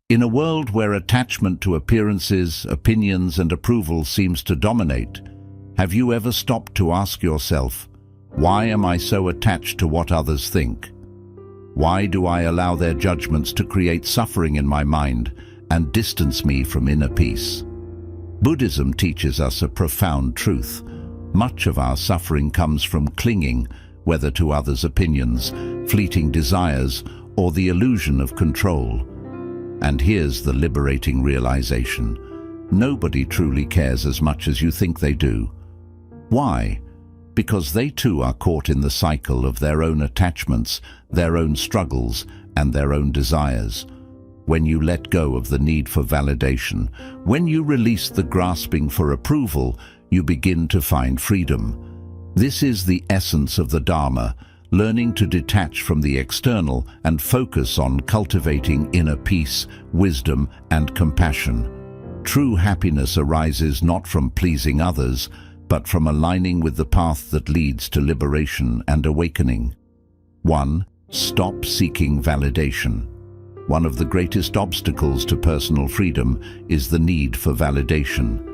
In a world where attachment to appearances, opinions, and approval seems to dominate, have you ever stopped to ask yourself, why am I so attached to what others think? Why do I allow their judgments to create suffering in my mind and distance me from inner peace? Buddhism teaches us a profound truth. Much of our suffering comes from clinging, whether to others' opinions, fleeting desires, or the illusion of control. And here's the liberating realization. Nobody truly cares as much as you think they do. Why? Because they too are caught in the cycle of their own attachments, their own struggles, and their own desires. When you let go of the need for validation, when you release the grasping for approval, you begin to find freedom. This is the essence of the Dharma, learning to detach from the external and focus on cultivating inner peace, wisdom, and compassion. True happiness arises not from pleasing others, but from aligning with the path that leads to liberation and awakening. 1. Stop seeking validation. One of the greatest obstacles to personal freedom is the need for validation.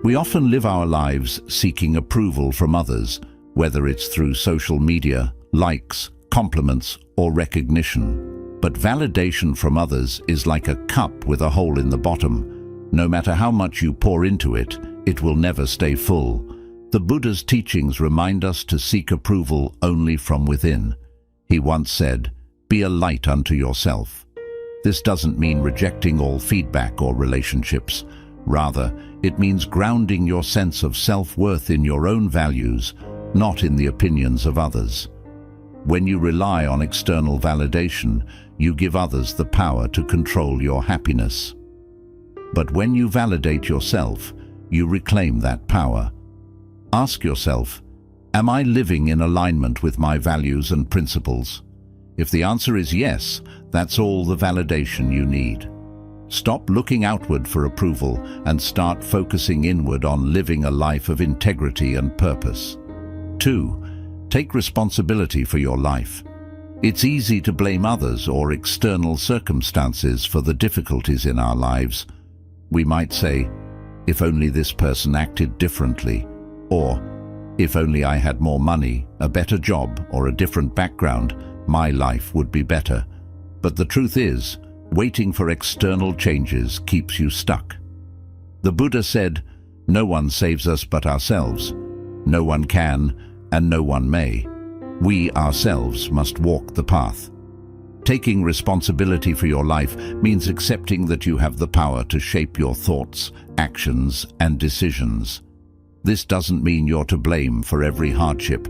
We often live our lives seeking approval from others, whether it's through social media, likes, compliments, or recognition. But validation from others is like a cup with a hole in the bottom. No matter how much you pour into it, it will never stay full. The Buddha's teachings remind us to seek approval only from within. He once said, "Be a light unto yourself." This doesn't mean rejecting all feedback or relationships. Rather, it means grounding your sense of self-worth in your own values, not in the opinions of others. When you rely on external validation, you give others the power to control your happiness. But when you validate yourself, you reclaim that power. Ask yourself, am I living in alignment with my values and principles? If the answer is yes, that's all the validation you need. Stop looking outward for approval and start focusing inward on living a life of integrity and purpose. 2. Take responsibility for your life. It's easy to blame others or external circumstances for the difficulties in our lives. We might say, if only this person acted differently, or if only I had more money, a better job, or a different background, my life would be better. But the truth is, waiting for external changes keeps you stuck. The Buddha said, "No one saves us but ourselves. No one can, and no one may. We ourselves must walk the path." Taking responsibility for your life means accepting that you have the power to shape your thoughts, actions, and decisions. This doesn't mean you're to blame for every hardship,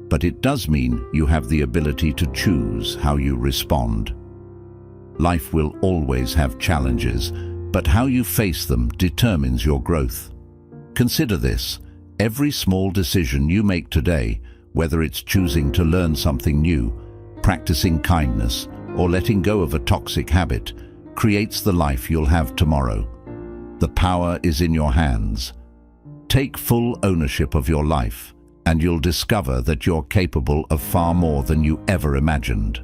but it does mean you have the ability to choose how you respond. Life will always have challenges, but how you face them determines your growth. Consider this: every small decision you make today, whether it's choosing to learn something new, practicing kindness, or letting go of a toxic habit, creates the life you'll have tomorrow. The power is in your hands. Take full ownership of your life, and you'll discover that you're capable of far more than you ever imagined.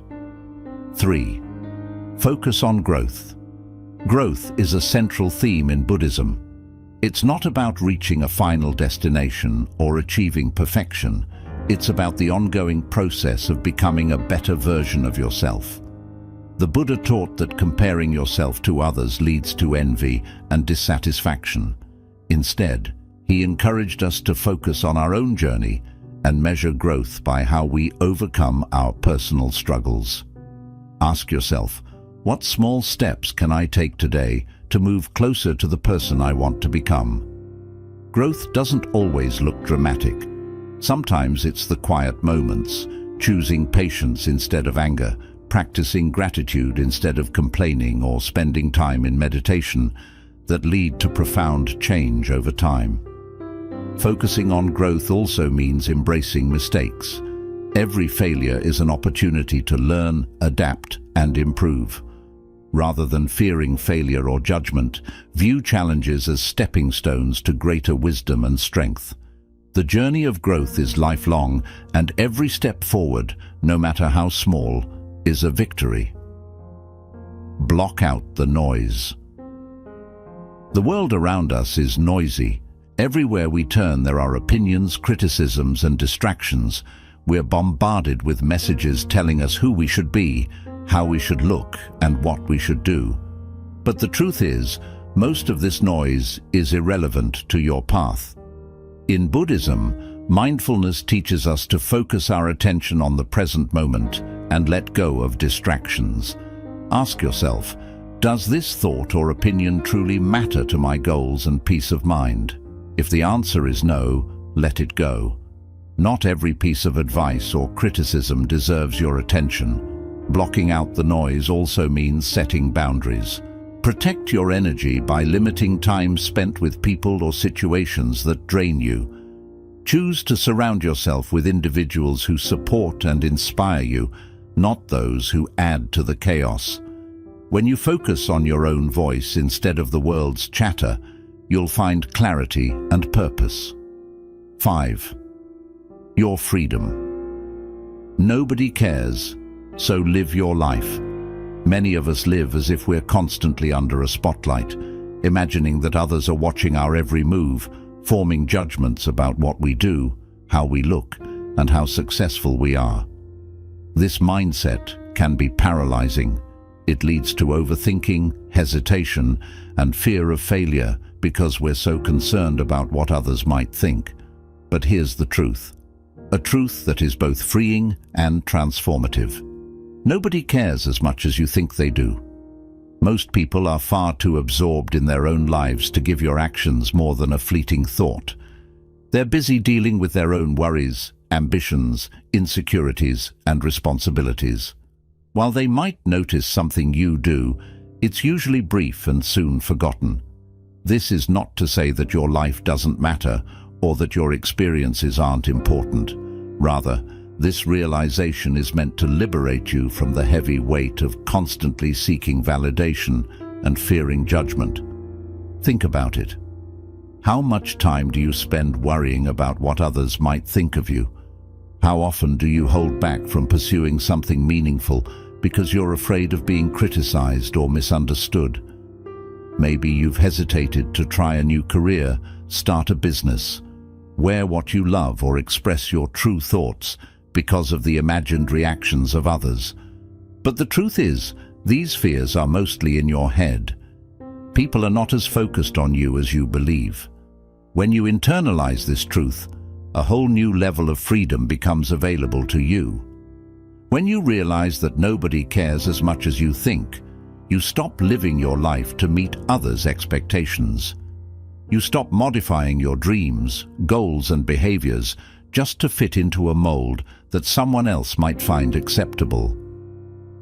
3. Focus on growth. Growth is a central theme in Buddhism. It's not about reaching a final destination or achieving perfection. It's about the ongoing process of becoming a better version of yourself. The Buddha taught that comparing yourself to others leads to envy and dissatisfaction. Instead, he encouraged us to focus on our own journey and measure growth by how we overcome our personal struggles. Ask yourself, what small steps can I take today to move closer to the person I want to become? Growth doesn't always look dramatic. Sometimes it's the quiet moments, choosing patience instead of anger, practicing gratitude instead of complaining, or spending time in meditation, that lead to profound change over time. Focusing on growth also means embracing mistakes. Every failure is an opportunity to learn, adapt, and improve. Rather than fearing failure or judgment, view challenges as stepping stones to greater wisdom and strength. The journey of growth is lifelong, and every step forward, no matter how small, is a victory. Block out the noise. The world around us is noisy. Everywhere we turn there are opinions, criticisms, and distractions. We're bombarded with messages telling us who we should be, how we should look, and what we should do. But the truth is, most of this noise is irrelevant to your path. In Buddhism, mindfulness teaches us to focus our attention on the present moment and let go of distractions. Ask yourself, does this thought or opinion truly matter to my goals and peace of mind? If the answer is no, let it go. Not every piece of advice or criticism deserves your attention. Blocking out the noise also means setting boundaries. Protect your energy by limiting time spent with people or situations that drain you. Choose to surround yourself with individuals who support and inspire you, not those who add to the chaos. When you focus on your own voice instead of the world's chatter, you'll find clarity and purpose. 5. Your freedom. Nobody cares, so live your life. Many of us live as if we're constantly under a spotlight, imagining that others are watching our every move, forming judgments about what we do, how we look, and how successful we are. This mindset can be paralyzing. It leads to overthinking, hesitation, and fear of failure because we're so concerned about what others might think. But here's the truth. A truth that is both freeing and transformative. Nobody cares as much as you think they do. Most people are far too absorbed in their own lives to give your actions more than a fleeting thought. They're busy dealing with their own worries, ambitions, insecurities, and responsibilities. While they might notice something you do, it's usually brief and soon forgotten. This is not to say that your life doesn't matter or that your experiences aren't important. Rather, this realization is meant to liberate you from the heavy weight of constantly seeking validation and fearing judgment. Think about it. How much time do you spend worrying about what others might think of you? How often do you hold back from pursuing something meaningful because you're afraid of being criticized or misunderstood? Maybe you've hesitated to try a new career, start a business, wear what you love, or express your true thoughts because of the imagined reactions of others. But the truth is, these fears are mostly in your head. People are not as focused on you as you believe. When you internalize this truth, a whole new level of freedom becomes available to you. When you realize that nobody cares as much as you think, you stop living your life to meet others' expectations. You stop modifying your dreams, goals, and behaviors just to fit into a mold that someone else might find acceptable.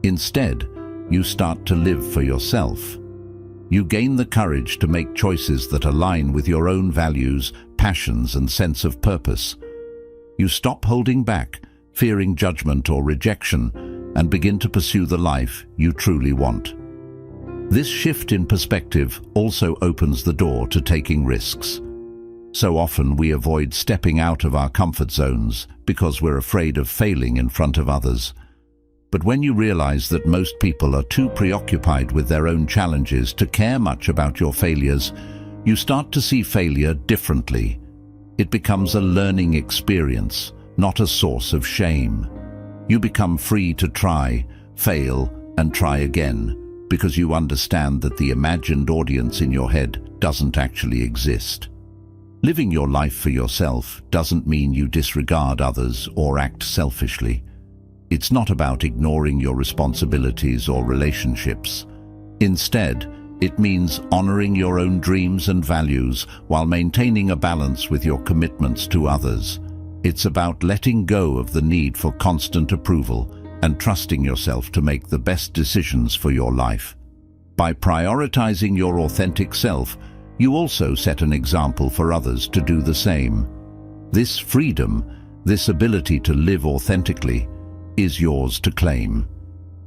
Instead, you start to live for yourself. You gain the courage to make choices that align with your own values, passions, and sense of purpose. You stop holding back, fearing judgment or rejection, and begin to pursue the life you truly want. This shift in perspective also opens the door to taking risks. So often we avoid stepping out of our comfort zones because we're afraid of failing in front of others. But when you realize that most people are too preoccupied with their own challenges to care much about your failures, you start to see failure differently. It becomes a learning experience, not a source of shame. You become free to try, fail, and try again, because you understand that the imagined audience in your head doesn't actually exist. Living your life for yourself doesn't mean you disregard others or act selfishly. It's not about ignoring your responsibilities or relationships. Instead, it means honoring your own dreams and values while maintaining a balance with your commitments to others. It's about letting go of the need for constant approval and trusting yourself to make the best decisions for your life. By prioritizing your authentic self, you also set an example for others to do the same. This freedom, this ability to live authentically, is yours to claim.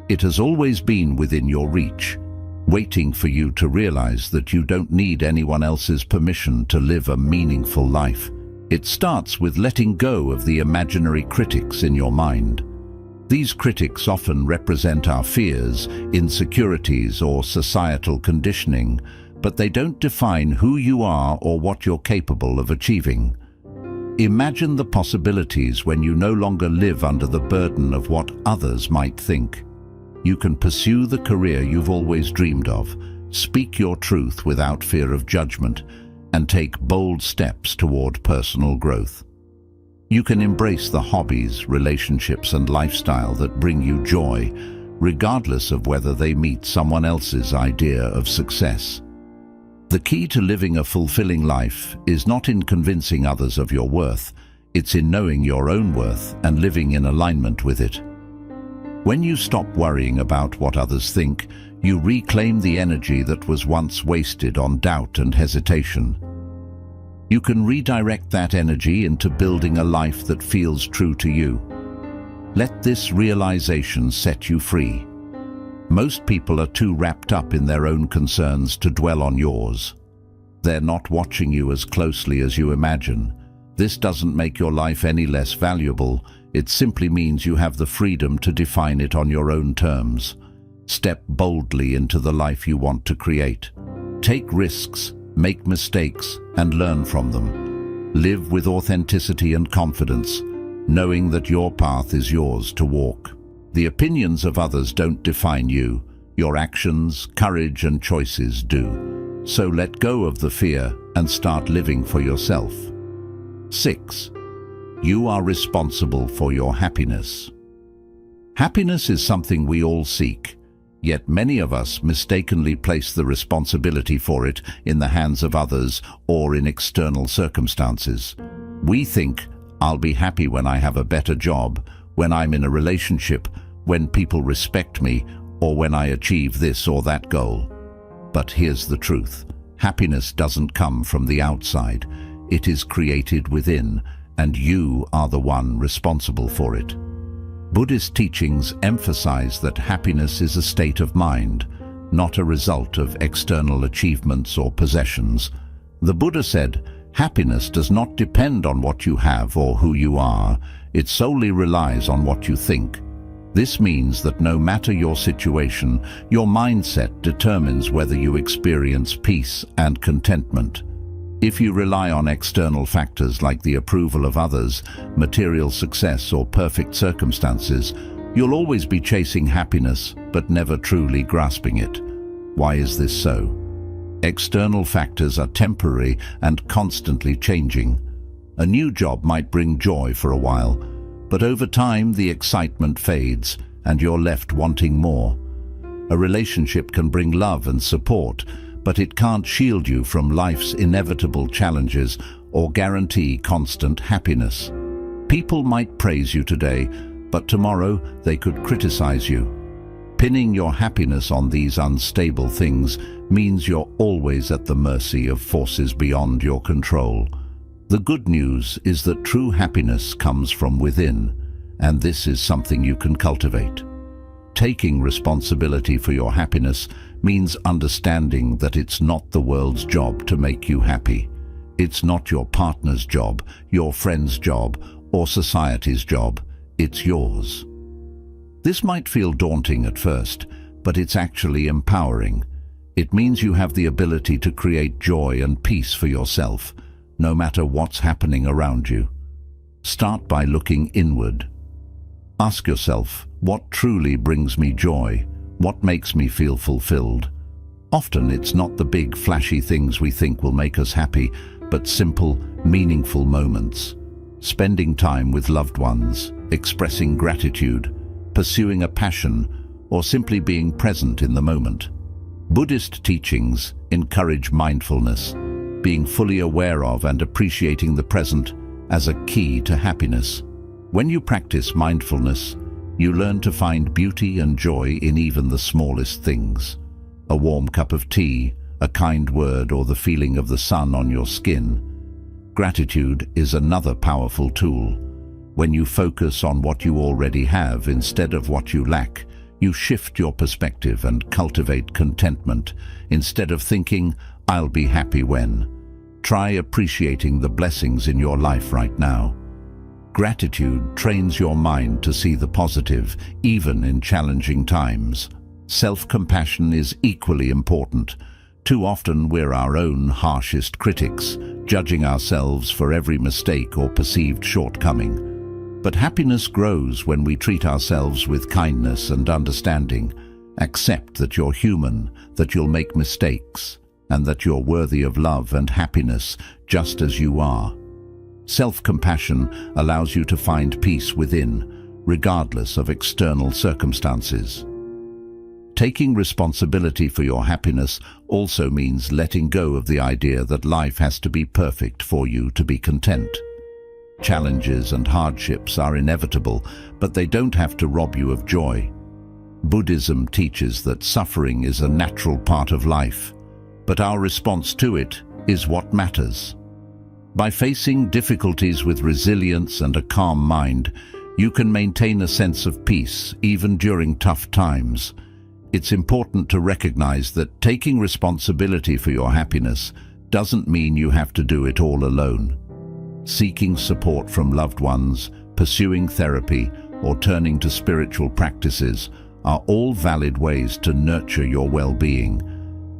It has always been within your reach, waiting for you to realize that you don't need anyone else's permission to live a meaningful life. It starts with letting go of the imaginary critics in your mind. These critics often represent our fears, insecurities, or societal conditioning, but they don't define who you are or what you're capable of achieving. Imagine the possibilities when you no longer live under the burden of what others might think. You can pursue the career you've always dreamed of, speak your truth without fear of judgment, and take bold steps toward personal growth. You can embrace the hobbies, relationships, and lifestyle that bring you joy, regardless of whether they meet someone else's idea of success. The key to living a fulfilling life is not in convincing others of your worth, it's in knowing your own worth and living in alignment with it. When you stop worrying about what others think, you reclaim the energy that was once wasted on doubt and hesitation. You can redirect that energy into building a life that feels true to you. Let this realization set you free. Most people are too wrapped up in their own concerns to dwell on yours. They're not watching you as closely as you imagine. This doesn't make your life any less valuable. It simply means you have the freedom to define it on your own terms. Step boldly into the life you want to create. Take risks, make mistakes, and learn from them. Live with authenticity and confidence, knowing that your path is yours to walk. The opinions of others don't define you. Your actions, courage, and choices do. So let go of the fear and start living for yourself. 6. You are responsible for your happiness. Happiness is something we all seek. Yet many of us mistakenly place the responsibility for it in the hands of others or in external circumstances. We think, I'll be happy when I have a better job, when I'm in a relationship, when people respect me, or when I achieve this or that goal. But here's the truth. Happiness doesn't come from the outside. It is created within, and you are the one responsible for it. Buddhist teachings emphasize that happiness is a state of mind, not a result of external achievements or possessions. The Buddha said, happiness does not depend on what you have or who you are, it solely relies on what you think. This means that no matter your situation, your mindset determines whether you experience peace and contentment. If you rely on external factors like the approval of others, material success, or perfect circumstances, you'll always be chasing happiness but never truly grasping it. Why is this so? External factors are temporary and constantly changing. A new job might bring joy for a while, but over time the excitement fades and you're left wanting more. A relationship can bring love and support, but it can't shield you from life's inevitable challenges or guarantee constant happiness. People might praise you today, but tomorrow they could criticize you. Pinning your happiness on these unstable things means you're always at the mercy of forces beyond your control. The good news is that true happiness comes from within, and this is something you can cultivate. Taking responsibility for your happiness means understanding that it's not the world's job to make you happy. It's not your partner's job, your friend's job, or society's job. It's yours. This might feel daunting at first, but it's actually empowering. It means you have the ability to create joy and peace for yourself, no matter what's happening around you. Start by looking inward. Ask yourself, what truly brings me joy? What makes me feel fulfilled? Often it's not the big, flashy things we think will make us happy, but simple, meaningful moments. Spending time with loved ones, expressing gratitude, pursuing a passion, or simply being present in the moment. Buddhist teachings encourage mindfulness, being fully aware of and appreciating the present as a key to happiness. When you practice mindfulness, you learn to find beauty and joy in even the smallest things. A warm cup of tea, a kind word, or the feeling of the sun on your skin. Gratitude is another powerful tool. When you focus on what you already have instead of what you lack, you shift your perspective and cultivate contentment. Instead of thinking, I'll be happy when. Try appreciating the blessings in your life right now. Gratitude trains your mind to see the positive, even in challenging times. Self-compassion is equally important. Too often we're our own harshest critics, judging ourselves for every mistake or perceived shortcoming. But happiness grows when we treat ourselves with kindness and understanding. Accept that you're human, that you'll make mistakes, and that you're worthy of love and happiness just as you are. Self-compassion allows you to find peace within, regardless of external circumstances. Taking responsibility for your happiness also means letting go of the idea that life has to be perfect for you to be content. Challenges and hardships are inevitable, but they don't have to rob you of joy. Buddhism teaches that suffering is a natural part of life, but our response to it is what matters. By facing difficulties with resilience and a calm mind, you can maintain a sense of peace even during tough times. It's important to recognize that taking responsibility for your happiness doesn't mean you have to do it all alone. Seeking support from loved ones, pursuing therapy, or turning to spiritual practices are all valid ways to nurture your well-being.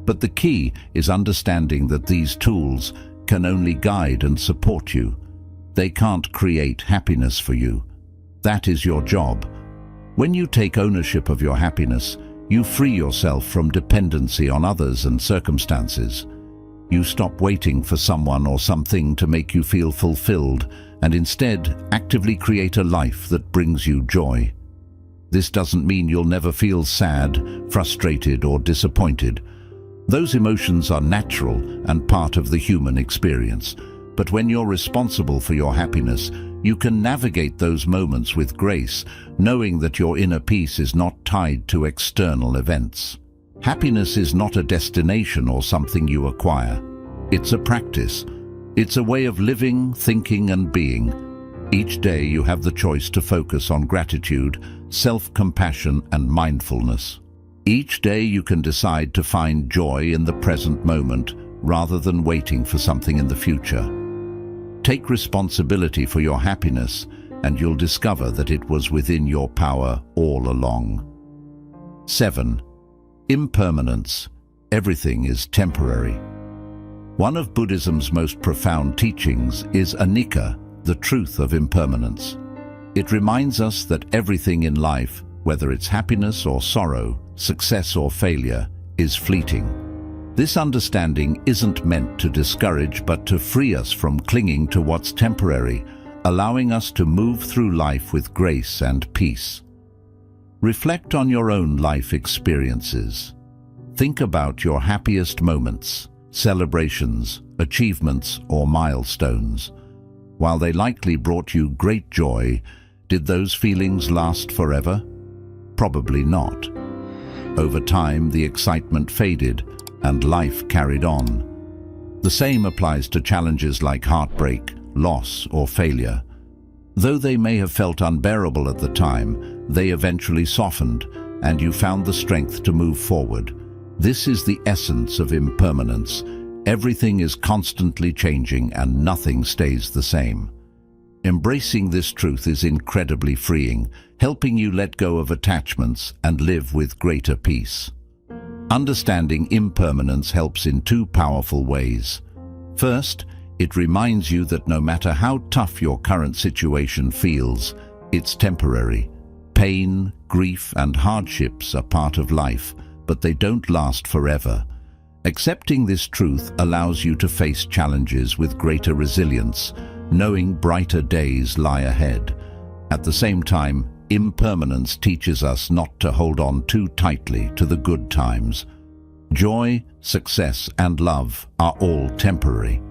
But the key is understanding that these tools can only guide and support you. They can't create happiness for you. That is your job. When you take ownership of your happiness, you free yourself from dependency on others and circumstances. You stop waiting for someone or something to make you feel fulfilled and instead actively create a life that brings you joy. This doesn't mean you'll never feel sad, frustrated, or disappointed. Those emotions are natural and part of the human experience. But when you're responsible for your happiness, you can navigate those moments with grace, knowing that your inner peace is not tied to external events. Happiness is not a destination or something you acquire. It's a practice. It's a way of living, thinking, and being. Each day you have the choice to focus on gratitude, self-compassion, and mindfulness. Each day you can decide to find joy in the present moment rather than waiting for something in the future. Take responsibility for your happiness, and you'll discover that it was within your power all along. 7. Impermanence. Everything is temporary. One of Buddhism's most profound teachings is anicca, the truth of impermanence. It reminds us that everything in life, whether it's happiness or sorrow, success or failure, is fleeting. This understanding isn't meant to discourage but to free us from clinging to what's temporary, allowing us to move through life with grace and peace. Reflect on your own life experiences. Think about your happiest moments, celebrations, achievements, or milestones. While they likely brought you great joy, did those feelings last forever? Probably not. Over time, the excitement faded, and life carried on. The same applies to challenges like heartbreak, loss, or failure. Though they may have felt unbearable at the time, they eventually softened, and you found the strength to move forward. This is the essence of impermanence. Everything is constantly changing, and nothing stays the same. Embracing this truth is incredibly freeing, helping you let go of attachments and live with greater peace. Understanding impermanence helps in two powerful ways. First, it reminds you that no matter how tough your current situation feels, it's temporary. Pain, grief, and hardships are part of life, but they don't last forever. Accepting this truth allows you to face challenges with greater resilience, knowing brighter days lie ahead. At the same time, impermanence teaches us not to hold on too tightly to the good times. Joy, success, and love are all temporary.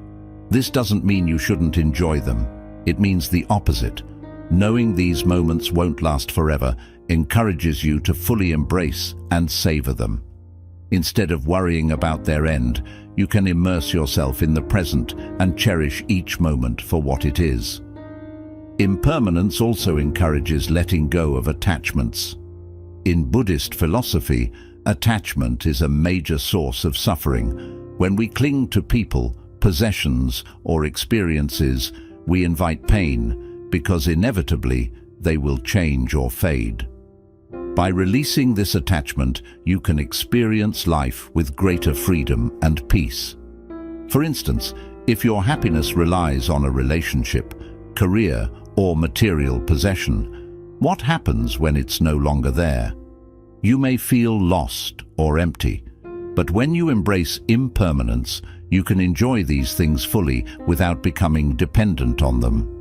This doesn't mean you shouldn't enjoy them. It means the opposite. Knowing these moments won't last forever encourages you to fully embrace and savor them. Instead of worrying about their end, you can immerse yourself in the present and cherish each moment for what it is. Impermanence also encourages letting go of attachments. In Buddhist philosophy, attachment is a major source of suffering. When we cling to people, possessions, or experiences, we invite pain, because inevitably they will change or fade. By releasing this attachment, you can experience life with greater freedom and peace. For instance, if your happiness relies on a relationship, career, or material possession, what happens when it's no longer there? You may feel lost or empty, but when you embrace impermanence, you can enjoy these things fully without becoming dependent on them.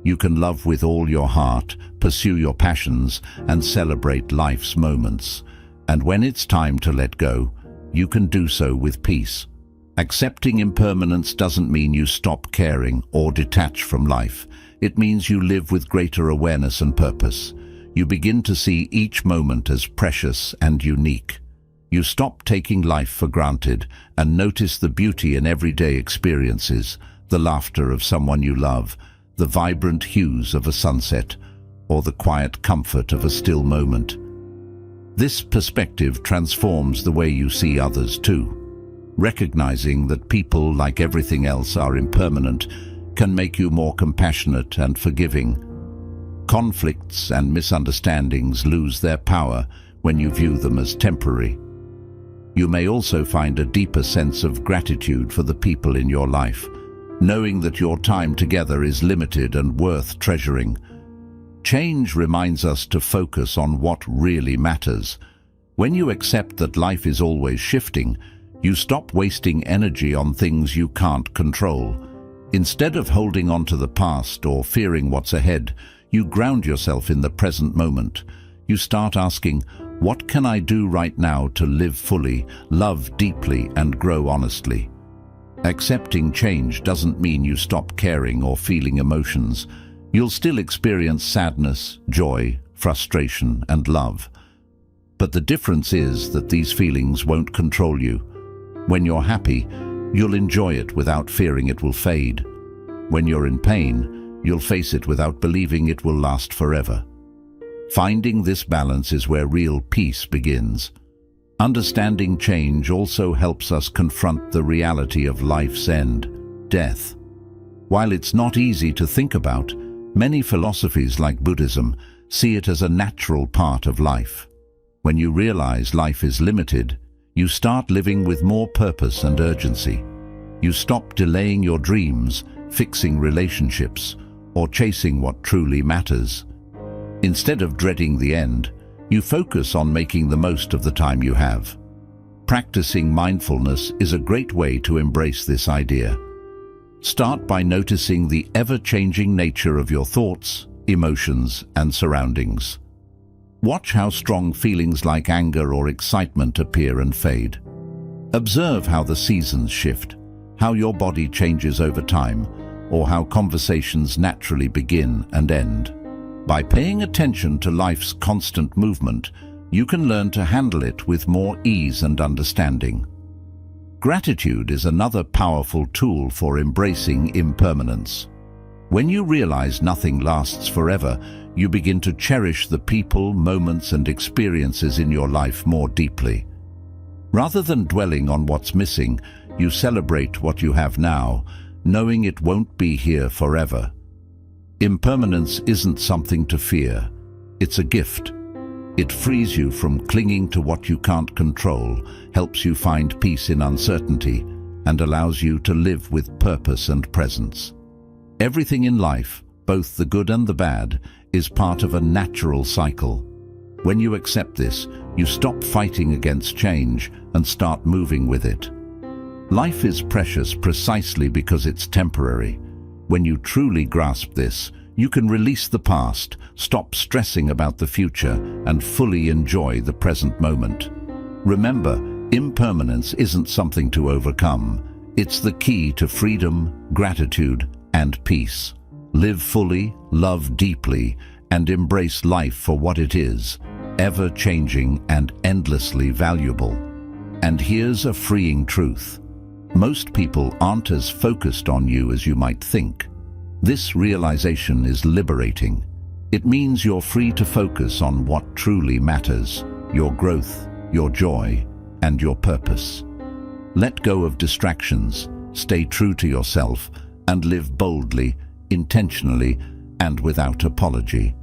You can love with all your heart, pursue your passions, and celebrate life's moments. And when it's time to let go, you can do so with peace. Accepting impermanence doesn't mean you stop caring or detach from life. It means you live with greater awareness and purpose. You begin to see each moment as precious and unique. You stop taking life for granted and notice the beauty in everyday experiences, the laughter of someone you love, the vibrant hues of a sunset, or the quiet comfort of a still moment. This perspective transforms the way you see others too. Recognizing that people, like everything else, are impermanent can make you more compassionate and forgiving. Conflicts and misunderstandings lose their power when you view them as temporary. You may also find a deeper sense of gratitude for the people in your life, knowing that your time together is limited and worth treasuring. Change reminds us to focus on what really matters. When you accept that life is always shifting, you stop wasting energy on things you can't control. Instead of holding on to the past or fearing what's ahead, you ground yourself in the present moment. You start asking, what can I do right now to live fully, love deeply, and grow honestly? Accepting change doesn't mean you stop caring or feeling emotions. You'll still experience sadness, joy, frustration, and love. But the difference is that these feelings won't control you. When you're happy, you'll enjoy it without fearing it will fade. When you're in pain, you'll face it without believing it will last forever. Finding this balance is where real peace begins. Understanding change also helps us confront the reality of life's end, death. While it's not easy to think about, many philosophies like Buddhism see it as a natural part of life. When you realize life is limited, you start living with more purpose and urgency. You stop delaying your dreams, fixing relationships, or chasing what truly matters. Instead of dreading the end, you focus on making the most of the time you have. Practicing mindfulness is a great way to embrace this idea. Start by noticing the ever-changing nature of your thoughts, emotions, and surroundings. Watch how strong feelings like anger or excitement appear and fade. Observe how the seasons shift, how your body changes over time, or how conversations naturally begin and end. By paying attention to life's constant movement, you can learn to handle it with more ease and understanding. Gratitude is another powerful tool for embracing impermanence. When you realize nothing lasts forever, you begin to cherish the people, moments, and experiences in your life more deeply. Rather than dwelling on what's missing, you celebrate what you have now, knowing it won't be here forever. Impermanence isn't something to fear. It's a gift. It frees you from clinging to what you can't control, helps you find peace in uncertainty, and allows you to live with purpose and presence. Everything in life, both the good and the bad, is part of a natural cycle. When you accept this, you stop fighting against change and start moving with it. Life is precious precisely because it's temporary. When you truly grasp this, you can release the past, stop stressing about the future, and fully enjoy the present moment. Remember, impermanence isn't something to overcome. It's the key to freedom, gratitude, and peace. Live fully, love deeply, and embrace life for what it is, ever-changing and endlessly valuable. And here's a freeing truth. Most people aren't as focused on you as you might think. This realization is liberating. It means you're free to focus on what truly matters, your growth, your joy, and your purpose. Let go of distractions, stay true to yourself, and live boldly, intentionally, and without apology.